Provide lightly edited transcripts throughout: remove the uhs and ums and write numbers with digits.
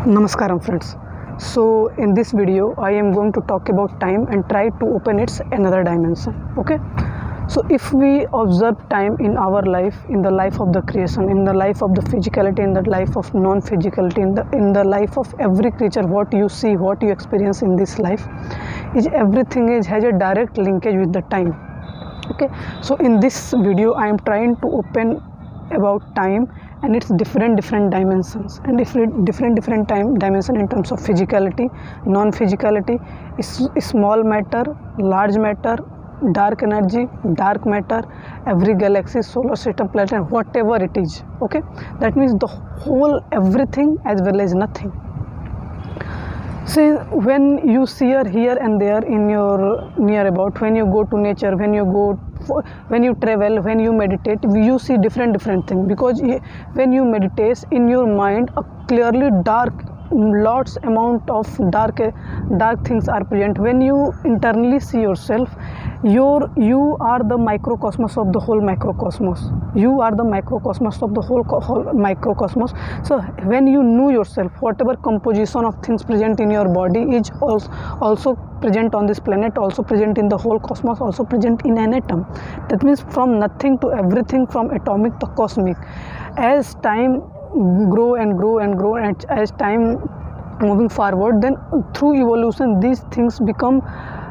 Namaskaram friends. So in this video I am going to talk about time and try to open its another dimension. Okay, so if we observe time in our life, in the life of the creation, in the life of the physicality, in the life of non-physicality, in the life of every creature, what you see, what you experience in this life is everything has a direct linkage with the time. Okay, so in this video I am trying to open about time and its different dimensions and different time dimension in terms of physicality, non-physicality, small matter, large matter, dark energy, dark matter, every galaxy, solar system, planet, whatever it is. Okay, that means the whole everything as well as nothing. See, when you see here and there in your near about, when you go to nature, when you travel, when you meditate, you see different things, because when you meditate in your mind, a clearly dark, lots amount of dark things are present. When you internally see yourself, you are the microcosmos of the whole microcosmos. You are the microcosmos of the whole microcosmos. So when you know yourself, whatever composition of things present in your body is also present on this planet, also present in the whole cosmos, also present in an atom. That means from nothing to everything, from atomic to cosmic. As time grow and as time moving forward, then through evolution these things become,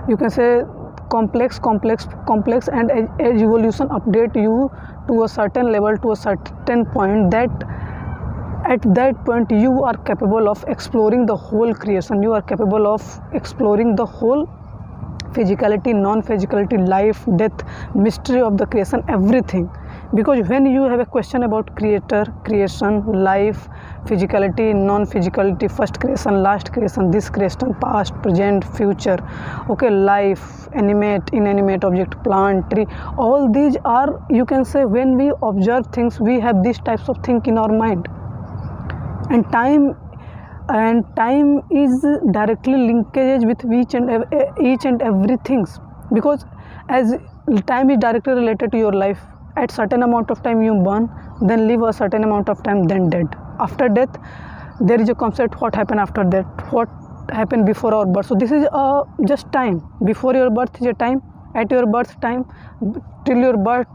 you can say, complex, and as evolution update you to a certain level, to a certain point, that at that point you are capable of exploring the whole creation, you are capable of exploring the whole physicality, non-physicality, life, death, mystery of the creation, everything. Because when you have a question about creator, creation, life, physicality, non-physicality, first creation, last creation, this creation, past, present, future, okay, life, animate, inanimate object, plant, tree, all these are, you can say, when we observe things, we have these types of things in our mind. And time is directly linkage with each and everything, because as time is directly related to your life. At certain amount of time you born, then live a certain amount of time, then dead. After death there is a concept, what happened after that, what happened before our birth. So this is just time. Before your birth is a time, at your birth time, till your birth,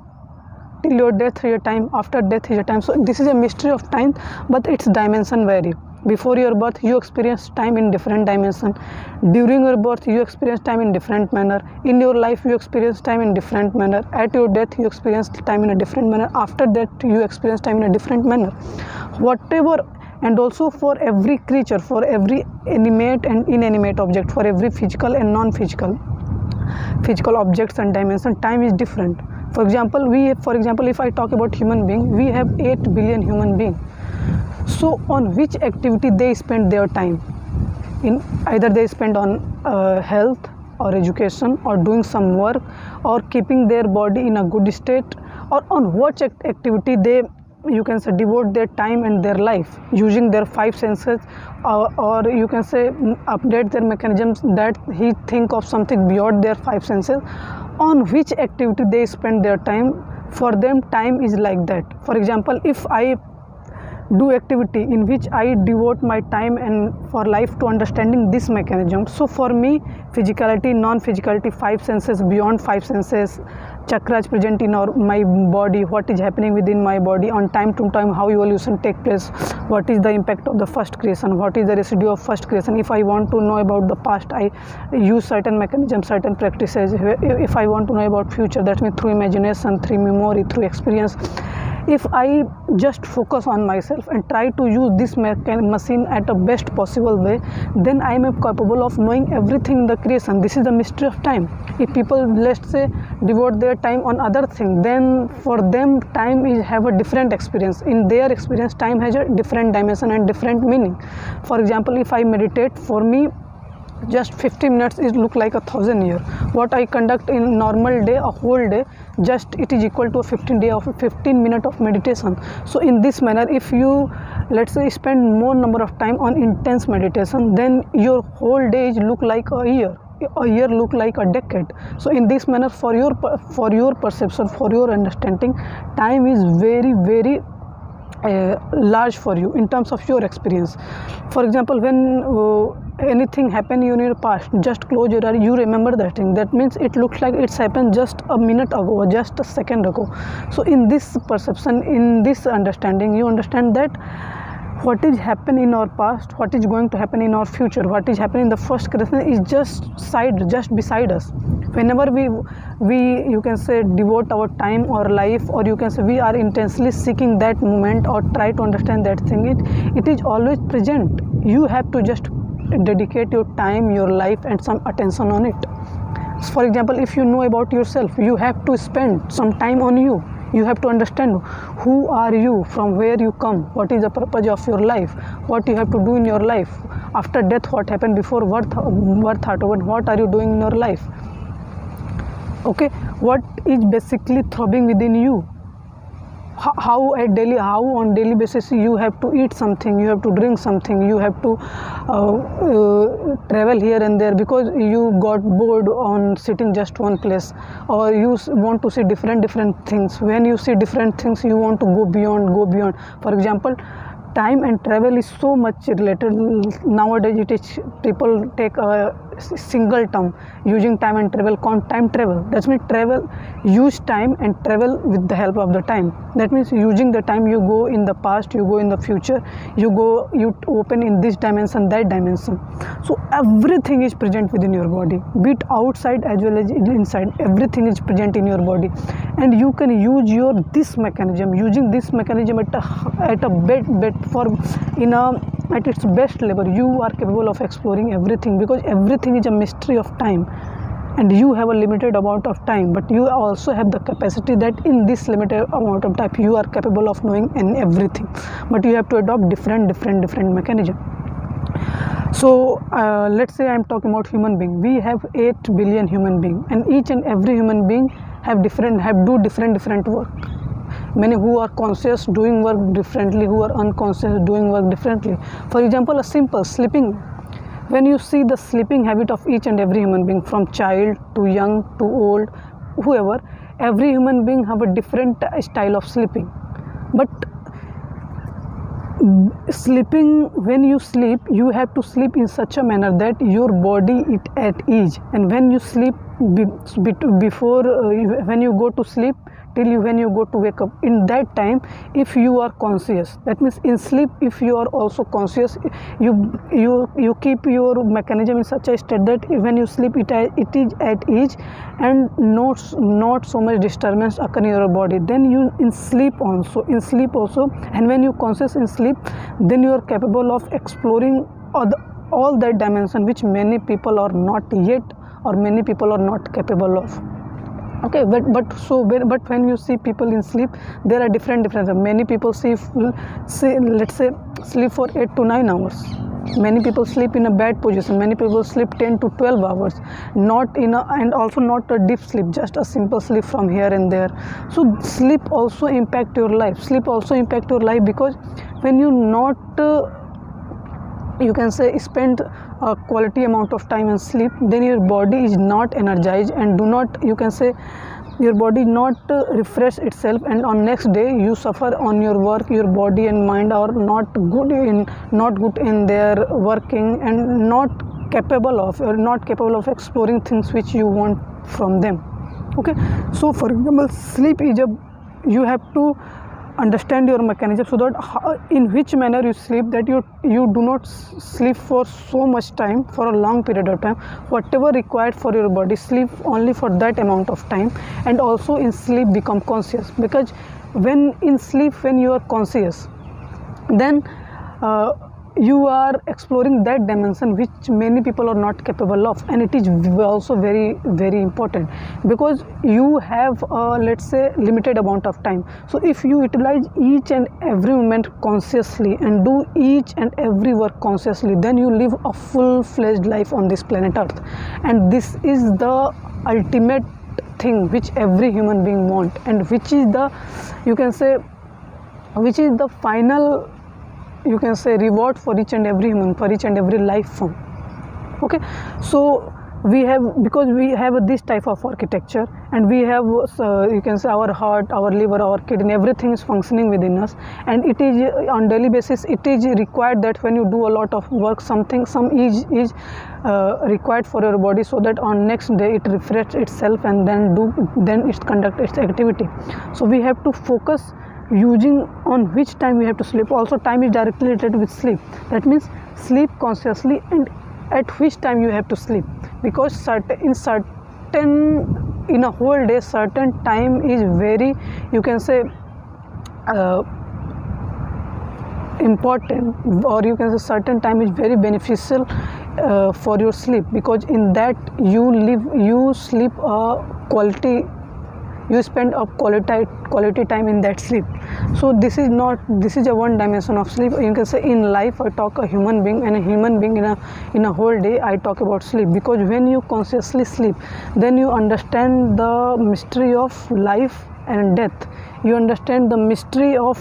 till your death is a time, after death is a time. So this is a mystery of time, but its dimension vary. Before your birth you experience time in different dimension. During your birth you experience time in different manner. In your life you experience time in different manner. At your death you experience time in a different manner. After that you experience time in a different manner. Whatever, and also for every creature, for every animate and inanimate object, for every physical and non-physical objects and dimension, time is different. For example, if I talk about human being, we have 8 billion human beings. So on which activity they spend their time? In either they spend on health or education, or doing some work, or keeping their body in a good state, or on what activity they, you can say, devote their time and their life, using their 5 senses, or you can say update their mechanisms that he think of something beyond their 5 senses. On which activity they spend their time, for them time is like that. For example, if I do activity in which I devote my time and for life to understanding this mechanism, so for me physicality, non-physicality, 5 senses, beyond 5 senses, chakras present in my body, what is happening within my body on time to time, how evolution take place, what is the impact of the first creation, what is the residue of first creation. If I want to know about the past, I use certain mechanisms, certain practices. If I want to know about future, that means through imagination, through memory, through experience. If I just focus on myself and try to use this machine at the best possible way, then I am capable of knowing everything in the creation. This is the mystery of time. If people, let's say, devote their time on other things, then for them time is have a different experience. In their experience, time has a different dimension and different meaning. For example, if I meditate, for me just 50 minutes is look like 1,000 years. What I conduct in normal day, a whole day, just it is equal to a 15 minute of meditation. So in this manner, if you, let's say, spend more number of time on intense meditation, then your whole day is look like a year look like a decade. So in this manner, for your perception, for your understanding, time is very large for you in terms of your experience. For example, when anything happened in your past, just close your eyes, you remember that thing. That means it looks like it's happened just a minute ago or just a second ago. So in this perception, in this understanding, you understand that what is happened in our past, what is going to happen in our future, what is happening in the first creation is just beside us. Whenever we you can say devote our time or life, or you can say we are intensely seeking that moment or try to understand that thing, it is always present. You have to just dedicate your time, your life and some attention on it. For example, if you know about yourself, you have to spend some time on you. You have to understand who are you, from where you come, what is the purpose of your life, what you have to do in your life. After death, what happened, before birth, afterward, what are you doing in your life? Okay, what is basically throbbing within you? How on daily basis you have to eat something, you have to drink something, you have to travel here and there because you got bored on sitting just one place, or you want to see different things. When you see different things, you want to go beyond. For example, time and travel is so much related nowadays. It is people take a single term using time and travel called time travel. That means travel, use time and travel with the help of the time. That means using the time, you go in the past, you go in the future, you open in this dimension, that dimension. So everything is present within your body, be it outside as well as inside. Everything is present in your body, and you can use this mechanism. Using this mechanism at its best level, you are capable of exploring everything, because everything is a mystery of time, and you have a limited amount of time, but you also have the capacity that in this limited amount of time you are capable of knowing everything, but you have to adopt different mechanism. So let's say I'm talking about human being. We have 8 billion human beings, and each and every human being do different work. Many who are conscious doing work differently, who are unconscious doing work differently. For example, a simple sleeping. When you see the sleeping habit of each and every human being, from child to young to old, whoever, every human being have a different style of sleeping. But sleeping, when you sleep, you have to sleep in such a manner that your body is at ease. And when you sleep, before when you go to sleep till when you go to wake up, in that time, if you are conscious, that means in sleep, if you are also conscious, you keep your mechanism in such a state that when you sleep, it is at ease and not so much disturbance occur in your body. Then you in sleep also, and when you conscious in sleep, then you are capable of exploring all that dimension which many people are not yet, or many people are not capable of. Okay, but when you see people in sleep, there are different. Many people sleep for 8 to 9 hours. Many people sleep in a bad position. Many people sleep 10 to 12 hours, and also not a deep sleep, just a simple sleep from here and there. So sleep also impact your life. Because when you not you can say spend a quality amount of time in sleep, then your body is not energized and your body not refresh itself, and on next day you suffer on your work. Your body and mind are not good in their working, and not capable of exploring things which you want from them. Okay, so for example, sleep is you have to understand your mechanism, so that in which manner you sleep, that you do not sleep for so much time, for a long period of time. Whatever required for your body, sleep only for that amount of time, and also in sleep become conscious. Because when you are conscious, then you are exploring that dimension which many people are not capable of, and it is also very important, because you have let's say limited amount of time. So if you utilize each and every moment consciously and do each and every work consciously, then you live a full-fledged life on this planet Earth. And this is the ultimate thing which every human being want, and which is the final reward for each and every human, for each and every life form. Okay, so we have, because we have this type of architecture, and we have you can say our heart, our liver, our kidney, everything is functioning within us, and it is on daily basis it is required that when you do a lot of work, some is required for your body, so that on next day it refreshes itself and then it conduct its activity. So we have to focus using on which time we have to sleep. Also time is directly related with sleep. That means sleep consciously and at which time you have to sleep, because in a whole day certain time is very, you can say, important, or you can say certain time is very beneficial for your sleep, because in that you sleep quality, you spend a quality time in that sleep. So this is a one dimension of sleep. You can say in life I talk a human being, and a human being in a whole day I talk about sleep, because when you consciously sleep, then you understand the mystery of life and death. You understand the mystery of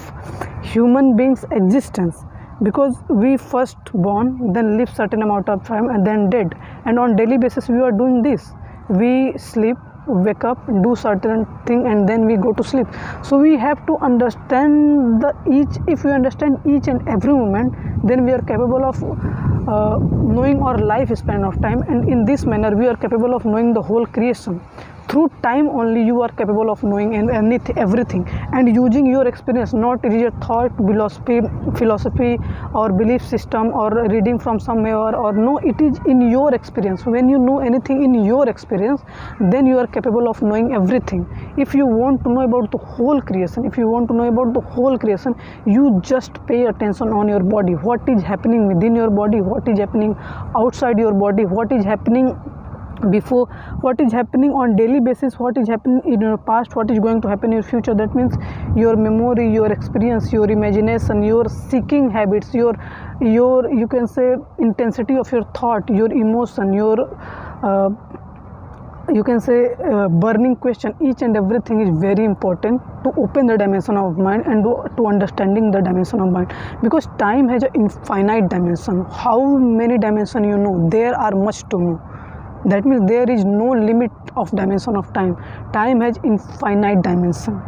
human beings existence, because we first born, then live certain amount of time, and then dead, and on daily basis we are doing this. We sleep, wake up, do certain thing, and then we go to sleep. So we have to understand if we understand each and every moment, then we are capable of knowing our lifespan of time, and in this manner we are capable of knowing the whole creation. Through time only you are capable of knowing everything, and using your experience, not it is a thought, philosophy or belief system or reading from somewhere, or no, it is in your experience. When you know anything in your experience, then you are capable of knowing everything. If you want to know about the whole creation, you just pay attention on your body, what is happening within your body, what is happening outside your body, what is happening before, what is happening on daily basis, what is happening in your past, what is going to happen in your future. That means your memory, your experience, your imagination, your seeking habits, your you can say intensity of your thought, your emotion, your you can say burning question, each and everything is very important to open the dimension of mind and to understanding the dimension of mind, because time has an infinite dimension. How many dimension you know? There are much to know. That means there is no limit of dimension of time. Time has infinite dimension.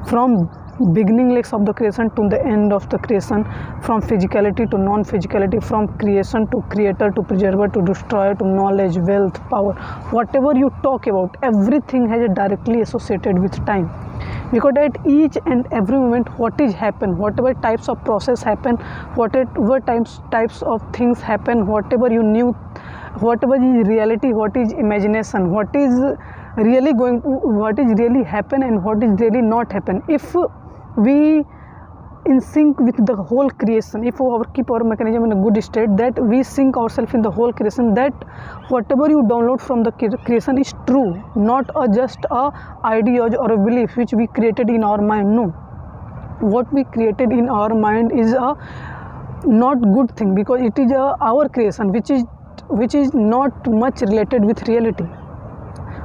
From beginningless of the creation to the end of the creation, from physicality to non-physicality, from creation to creator, to preserver, to destroyer, to knowledge, wealth, power. Whatever you talk about, everything has a directly associated with time. Because at each and every moment, what is happen, whatever types of process happen, whatever types of things happen, whatever you knew, whatever is reality, what is imagination, what is really happen, and what is really not happen. If we in sync with the whole creation, if we keep our mechanism in a good state, that we sync ourselves in the whole creation, that whatever you download from the creation is true, not just a idea or a belief which we created in our mind. No, what we created in our mind is a not good thing, because it is our creation which is not much related with reality.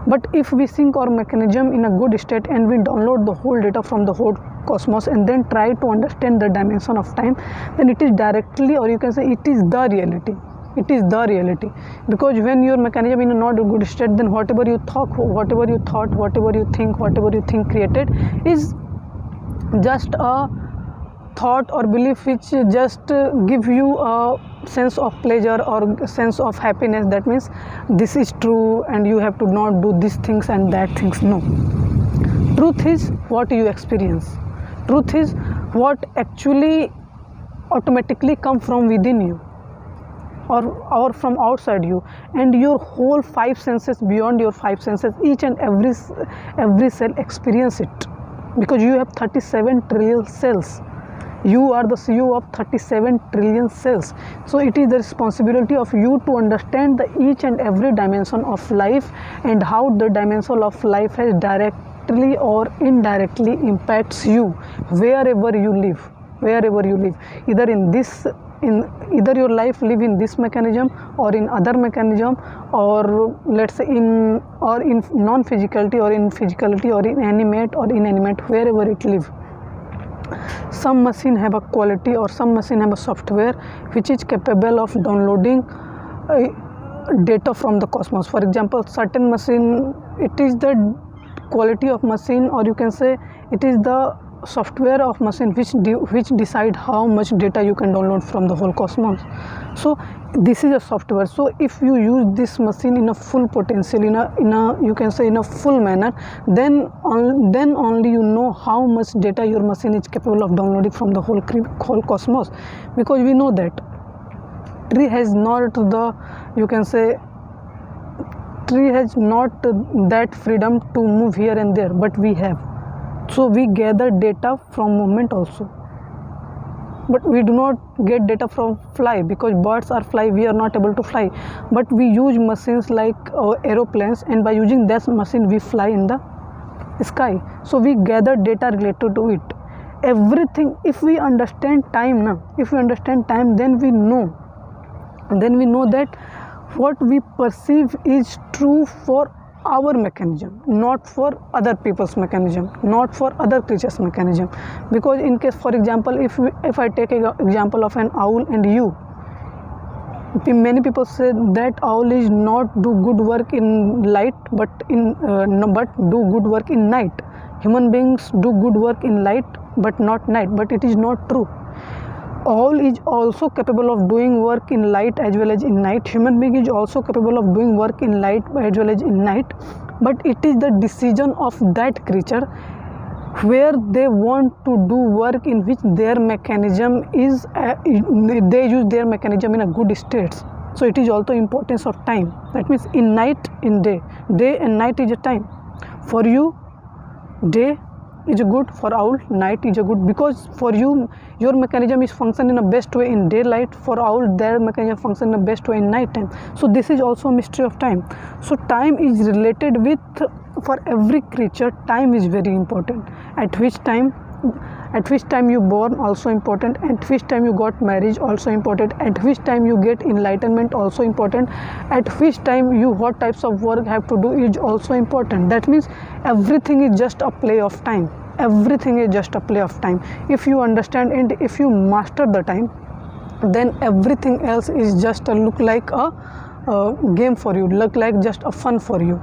But if we sync our mechanism in a good state and we download the whole data from the whole cosmos and then try to understand the dimension of time, then it is directly, or you can say it is the reality. Because when your mechanism in a not a good state, then whatever you thought, whatever you think created is just a thought or belief which just give you a sense of pleasure or sense of happiness. That means this is true and you have to not do these things and that things. No, truth is what you experience. Truth is what actually automatically come from within you or from outside you, and your whole five senses, beyond your five senses, each and every cell experience it, because you have 37 trillion cells. You are the CEO of 37 trillion cells. So it is the responsibility of you to understand the each and every dimension of life, and how the dimension of life has directly or indirectly impacts you wherever you live. Either your life live in this mechanism or in other mechanism, or let's say in non-physicality or in physicality or in animate or inanimate, wherever it live. Some machine have a quality or some machine have a software which is capable of downloading data from the cosmos. For example, certain machine, it is the quality of machine, or you can say it is the software of machine which decide how much data you can download from the whole cosmos. So this is a software. So if you use this machine in a full potential, in a you can say in a full manner, then only you know how much data your machine is capable of downloading from the whole cosmos. Because we know that tree has not the, you can say, tree has not that freedom to move here and there, but we have. So we gather data from movement also, but we do not get data from fly, because birds are fly, we are not able to fly. But we use machines like aeroplanes, and by using that machine we fly in the sky. So we gather data related to it, everything. If we understand time now, then we know that what we perceive is true for our mechanism, not for other people's mechanism, not for other creatures mechanism. Because in case, for example, if I take an example of an owl and you, many people say that owl is not do good work in light, but do good work in night. Human beings do good work in light but not night, but it is not true. Owl is also capable of doing work in light as well as in night. Human being is also capable of doing work in light as well as in night, but it is the decision of that creature where they want to do work in which their mechanism is they use their mechanism in a good state. So it is also importance of time. That means in night, in day and night is a time. For you, day is a good, for owl night is a good, because for you your mechanism is function in a best way in daylight, for owl their mechanism function in a best way in night time. So this is also a mystery of time. So time is related with, for every creature time is very important. At which time you born also important, at which time you got marriage also important, at which time you get enlightenment also important, at which time you what types of work have to do is also important. That means everything is just a play of time. Everything is just a play of time. If you understand and if you master the time, then everything else is just a look like a game for you, look like just a fun for you.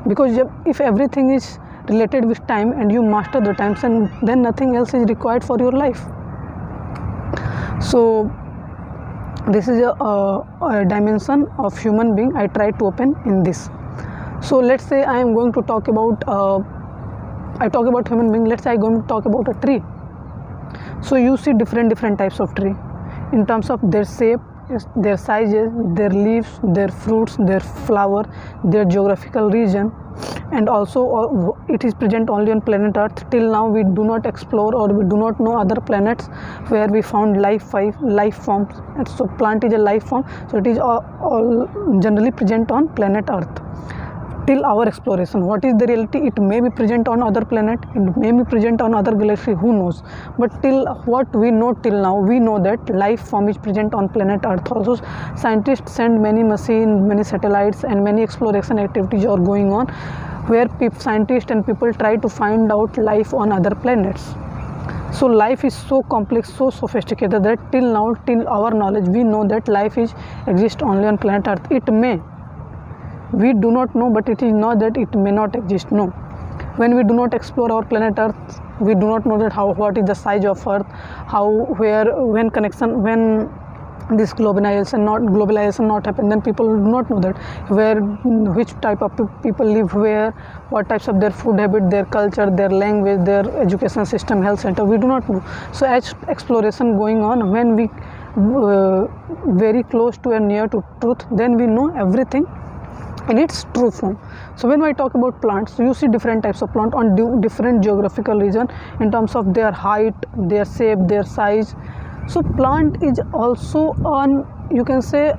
Because if everything is related with time and you master the times, and then nothing else is required for your life. So this is a dimension of human being I try to open in this. So let's say I am going to talk about I talk about human being. Let's say I'm going to talk about a tree. So you see different types of tree in terms of their shape, their sizes, their leaves, their fruits, their flower, their geographical region, and also it is present only on planet Earth. Till now we do not explore, or we do not know other planets where we found life forms. And so plant is a life form, so it is all generally present on planet Earth. Till our exploration, what is the reality? It may be present on other planet, it may be present on other galaxy, who knows. But till what we know till now, we know that life form is present on planet Earth also. Scientists send many machines, many satellites, and many exploration activities are going on, where scientists and people try to find out life on other planets. So life is so complex, so sophisticated, that till now, till our knowledge, we know that life exists only on planet Earth. It may, we do not know, but it is not that it may not exist. No, when we do not explore our planet Earth, we do not know that what is the size of Earth, when this globalization not happen, then people do not know that which type of people live where, what types of their food habit, their culture, their language, their education system, health center, we do not know. So as exploration going on, when we very close to and near to truth, then we know everything in its true form. So when I talk about plants, you see different types of plant on different geographical region in terms of their height, their shape, their size. So plant is also on, you can say,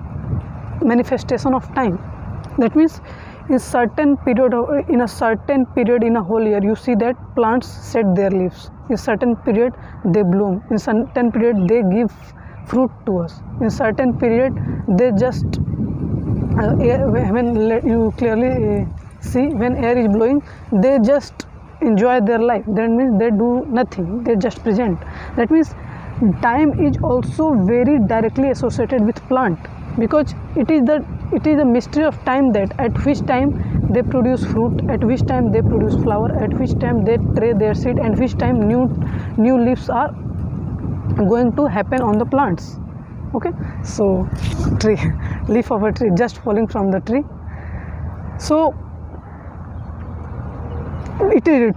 manifestation of time. That means in a certain period in a whole year, you see that plants shed their leaves. In certain period they bloom. In certain period they give fruit to us. In certain period they just when you clearly see, when air is blowing, they just enjoy their life. That means they do nothing, they just present. That means time is also very directly associated with plant. because it is the mystery of time, that at which time they produce fruit, at which time they produce flower, at which time they tray their seed, and which time new leaves are going to happen on the plants. Okay, so tree, leaf of a tree just falling from the tree. So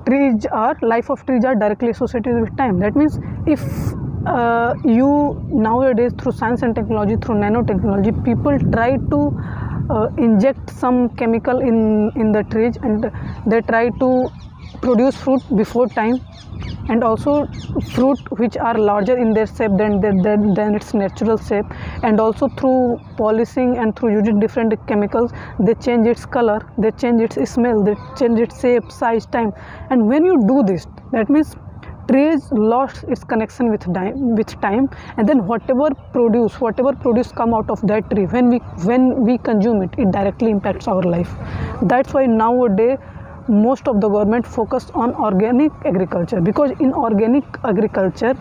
trees are, life of trees are directly associated with time. That means if you nowadays, through science and technology, through nanotechnology, people try to inject some chemical in the trees, and they try to produce fruit before time, and also fruit which are larger in their shape than its natural shape, and also through polishing and through using different chemicals, they change its color, they change its smell, they change its shape, size, time. And when you do this, that means trees lost its connection with time, and then whatever produce come out of that tree, when we consume it, it directly impacts our life. That's why nowadays most of the government focus on organic agriculture, because in organic agriculture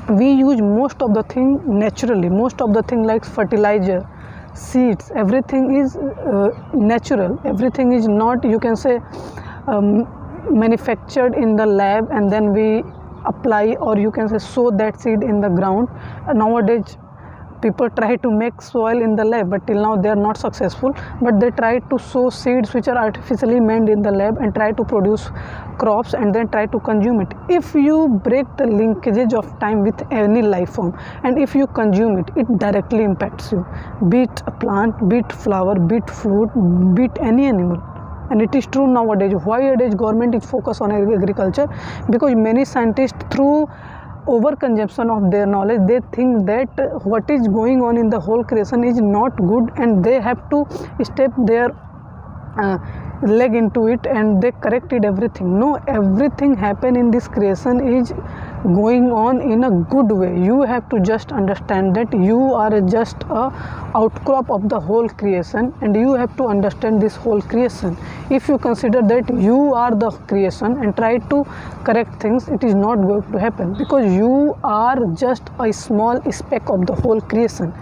we use most of the thing naturally, most of the thing like fertilizer, seeds, everything is natural, everything is not, you can say, manufactured in the lab, and then we apply, or you can say sow that seed in the ground. Nowadays people try to make soil in the lab, but till now they are not successful, but they try to sow seeds which are artificially made in the lab and try to produce crops and then try to consume it. If you break the linkages of time with any life form, and if you consume it, it directly impacts you, be it a plant, be it flower, be it fruit, be it any animal. And it is true nowadays. Why nowadays government is focused on agriculture? Because many scientists, through overconsumption of their knowledge, they think that what is going on in the whole creation is not good, and they have to step their leg into it, and they corrected everything. No, everything happen in this creation is going on in a good way. You have to just understand that you are just a outcrop of the whole creation, and you have to understand this whole creation. If you consider that you are the creation and try to correct things, it is not going to happen, because you are just a small speck of the whole creation.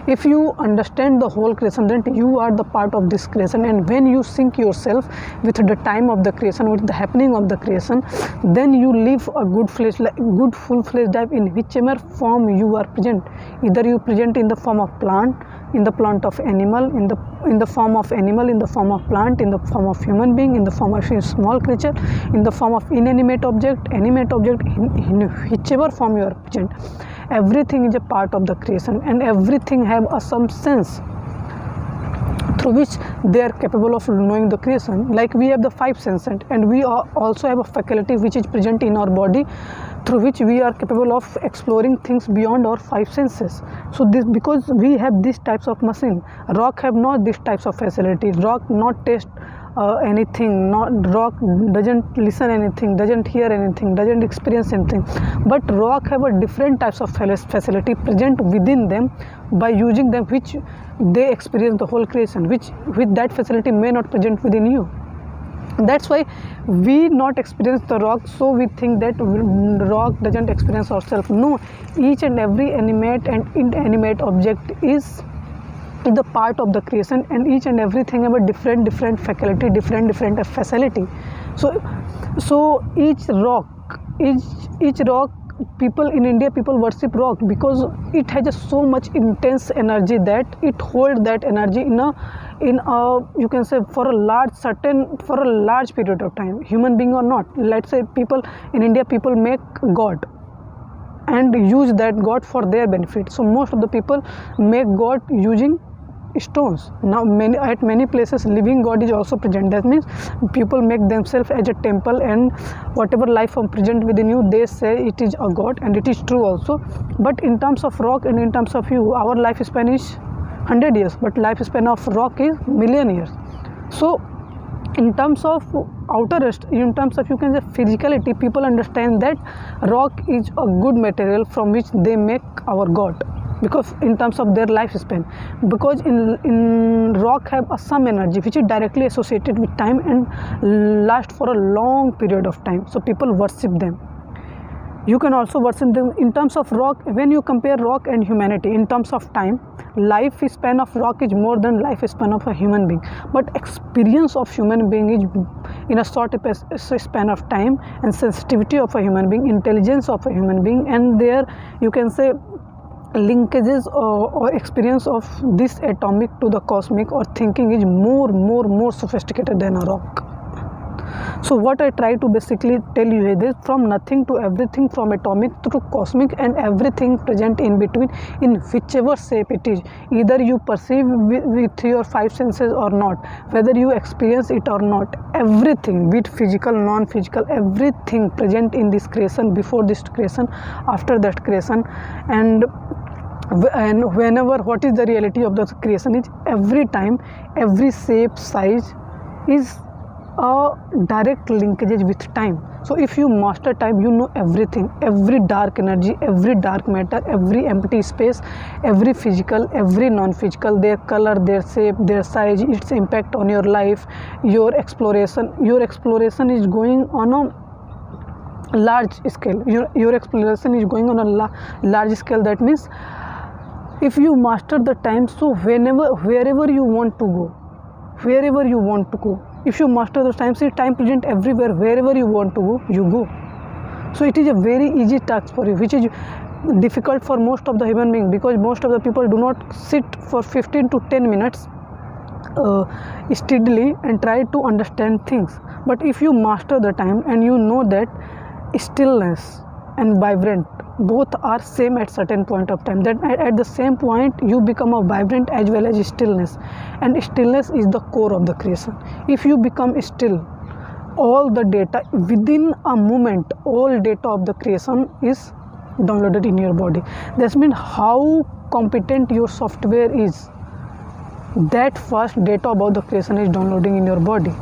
If you understand the whole creation, then you are the part of this creation, and when you sync yourself with the time of the creation, with the happening of the creation, then you live a good full-fledged life in whichever form you are present. Either you present in the form of plant, in the plant of animal, in the form of animal, in the form of plant, in the form of human being, in the form of a small creature, in the form of inanimate object, animate object, in whichever form you are present. Everything is a part of the creation, and everything have some sense through which they are capable of knowing the creation. Like we have the five senses, and we also have a faculty which is present in our body, through which we are capable of exploring things beyond our five senses. So this, because we have these types of machine, rock have not these types of facilities. Rock not taste anything, rock doesn't listen anything, doesn't hear anything, doesn't experience anything, but rock have a different types of facility present within them, by using them which they experience the whole creation, which with that facility may not present within you. That's why we not experience the rock, so we think that rock doesn't experience ourselves. No, each and every animate and inanimate object is the part of the creation, and each and everything have a different faculty, different facility. So each rock, people in India, people worship rock because it has just so much intense energy that it holds that energy in a you can say for a large period of time, human being or not. Let's say people in India, people make God and use that God for their benefit. So most of the people make God using stones. Now at many places living God is also present. That means people make themselves as a temple, and whatever life form present within you, they say it is a God, and it is true also. But in terms of rock and in terms of you, our lifespan is 100 years, but lifespan of rock is million years. So in terms of outer, in terms of you can say physicality, people understand that rock is a good material from which they make our God, because in terms of their lifespan, because in rock have some energy which is directly associated with time and last for a long period of time, so people worship them. You can also worsen them in terms of rock. When you compare rock and humanity in terms of time, lifespan of rock is more than lifespan of a human being, but experience of human being is in a short span of time, and sensitivity of a human being, intelligence of a human being, and their, you can say, linkages or experience of this atomic to the cosmic or thinking is more sophisticated than a rock. So what I try to basically tell you is this: from nothing to everything, from atomic to cosmic, and everything present in between, in whichever shape it is, either you perceive with your five senses or not, whether you experience it or not, everything, be it physical, non-physical, everything present in this creation, before this creation, after that creation, and whenever, what is the reality of the creation is, every time, every shape, size is a direct linkages with time. So if you master time, you know everything, every dark energy, every dark matter, every empty space, every physical, every non-physical, their color, their shape, their size, its impact on your life, your exploration is going on a large scale. Your exploration is going on a large scale. That means if you master the time, so wherever you want to go, if you master the time, see, time present everywhere, wherever you want to go, you go. So it is a very easy task for you, which is difficult for most of the human beings, because most of the people do not sit for 15 to 10 minutes steadily and try to understand things. But if you master the time and you know that stillness and vibrant both are same at certain point of time, that at the same point you become a vibrant as well as stillness, and stillness is the core of the creation. If you become still, all the data within a moment, all data of the creation is downloaded in your body. That means how competent your software is, that fast data about the creation is downloading in your body.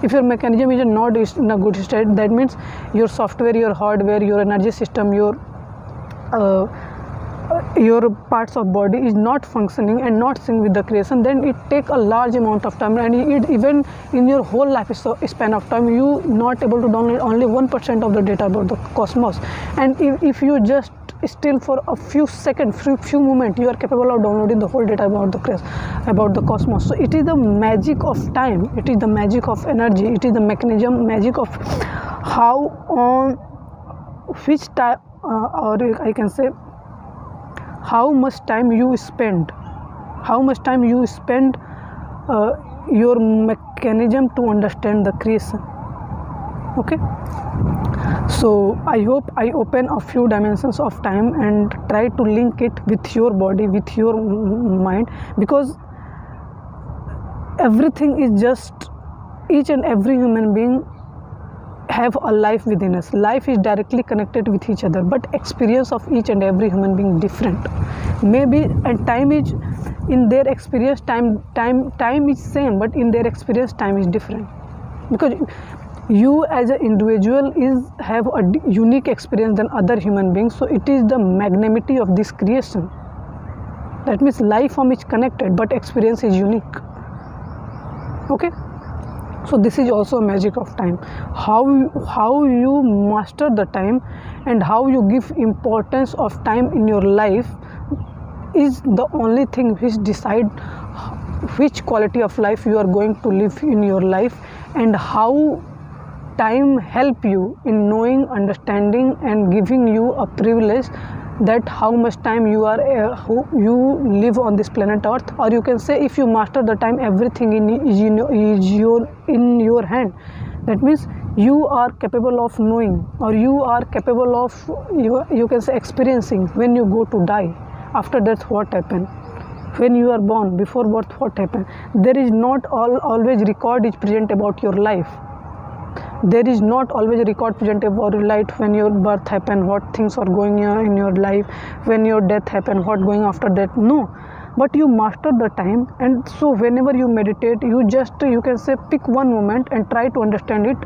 If your mechanism is not in a good state, that means your software, your hardware, your energy system, your parts of body is not functioning and not synced with the creation, then it take a large amount of time, and even in your whole life span of time, you not able to download only 1% of the data about the cosmos. And if you just still for a few seconds, few moments, you are capable of downloading the whole data about the cosmos. So it is the magic of time, it is the magic of energy, it is the mechanism, magic of how on which time, or I can say how much time you spend your mechanism to understand the creation. Okay, so I hope I open a few dimensions of time and try to link it with your body, with your mind, because everything is just, each and every human being have a life within us. Life is directly connected with each other, but experience of each and every human being different. Maybe, and time is, in their experience, time is same, but in their experience time is different, because you as an individual have a unique experience than other human beings. So it is the magnanimity of this creation. That means life form is connected, but experience is unique. Okay, so this is also a magic of time. How you master the time and how you give importance of time in your life is the only thing which decide which quality of life you are going to live in your life, and how time help you in knowing, understanding, and giving you a privilege that how much time you live on this planet Earth. Or you can say, if you master the time, everything is in your hand. That means you are capable of knowing, or you are capable of you can say experiencing when you go to die, after death what happened, when you are born, before birth what happened. There is not always record is present about your life. There is not always a record present about your life, when your birth happened, what things are going on in your life, when your death happened, what going after that. No, but you master the time, and so whenever you meditate, you can say pick one moment and try to understand it.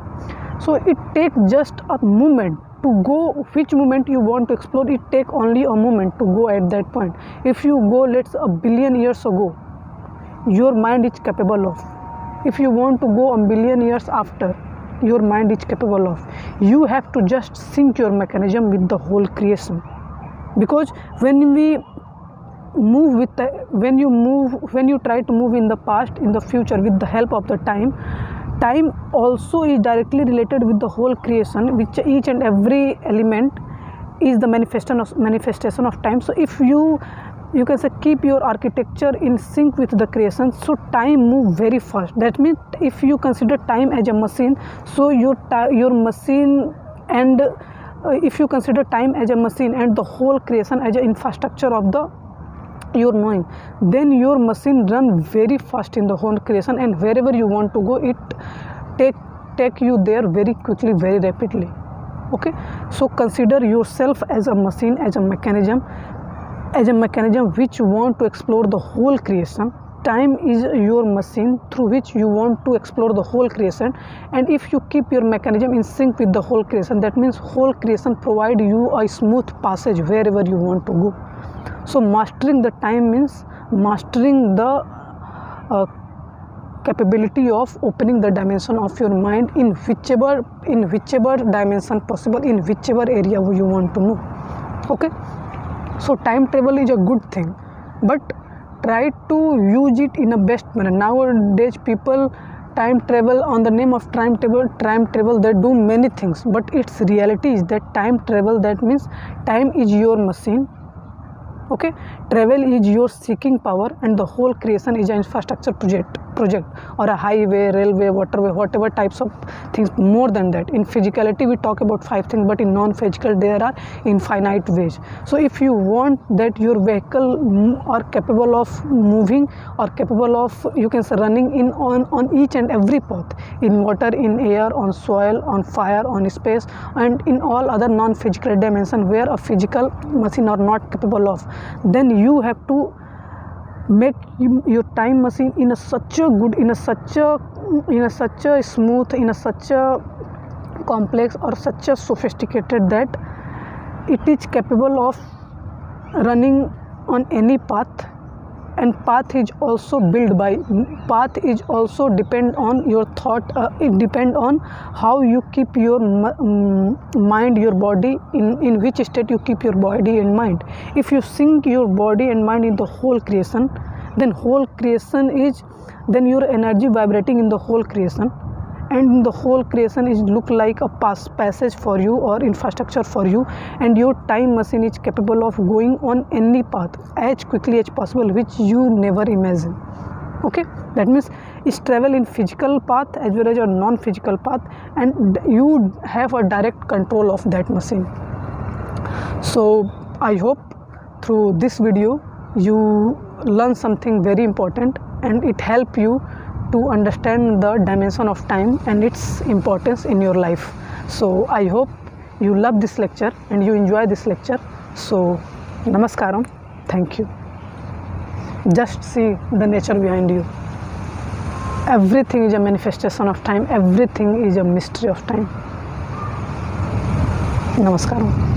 So it takes just a moment to go, which moment you want to explore, it take only a moment to go at that point. If you go, let's a billion years ago, your mind is capable of. If you want to go a billion years after, your mind is capable of. You have to just sync your mechanism with the whole creation, because when we move with the, when you try to move in the past, in the future, with the help of the time also is directly related with the whole creation, which each and every element is the manifestation of time. So if you can say keep your architecture in sync with the creation, so time move very fast. That means if you consider time as a machine, so your machine, and if you consider time as a machine and the whole creation as an infrastructure of the your knowing, then your machine run very fast in the whole creation, and wherever you want to go, it take you there very quickly, very rapidly. Okay, so consider yourself as a machine, as a mechanism which want to explore the whole creation. Time is your machine through which you want to explore the whole creation, and if you keep your mechanism in sync with the whole creation, that means whole creation provide you a smooth passage wherever you want to go. So mastering the time means mastering the capability of opening the dimension of your mind in whichever dimension possible, in whichever area you want to move. Okay, so time travel is a good thing, but try to use it in a best manner. Nowadays people time travel on the name of time travel, they do many things, but its reality is that time travel, that means time is your machine. Okay, travel is your seeking power, and the whole creation is an infrastructure project, or a highway, railway, waterway, whatever types of things. More than that, in physicality we talk about 5 things, but in non-physical there are infinite ways. So if you want that your vehicle are capable of moving, or capable of, you can say, running in on each and every path, in water, in air, on soil, on fire, on space, and in all other non-physical dimension where a physical machine are not capable of, then you have to make your time machine in a such a good, in a such a smooth, in a such a complex, or such a sophisticated, that it is capable of running on any path. And path is also depend on your thought. It depend on how you keep your mind, your body, in which state you keep your body and mind. If you sync your body and mind in the whole creation, then your energy vibrating in the whole creation, and the whole creation is look like a passage for you, or infrastructure for you, and your time machine is capable of going on any path as quickly as possible, which you never imagine. Okay, that means it's travel in physical path as well as a non-physical path, and you have a direct control of that machine. So I hope through this video you learn something very important, and it help you to understand the dimension of time and its importance in your life. So I hope you love this lecture and you enjoy this lecture. So namaskaram, thank you. Just see the nature behind you. Everything is a manifestation of time, everything is a mystery of time. Namaskaram.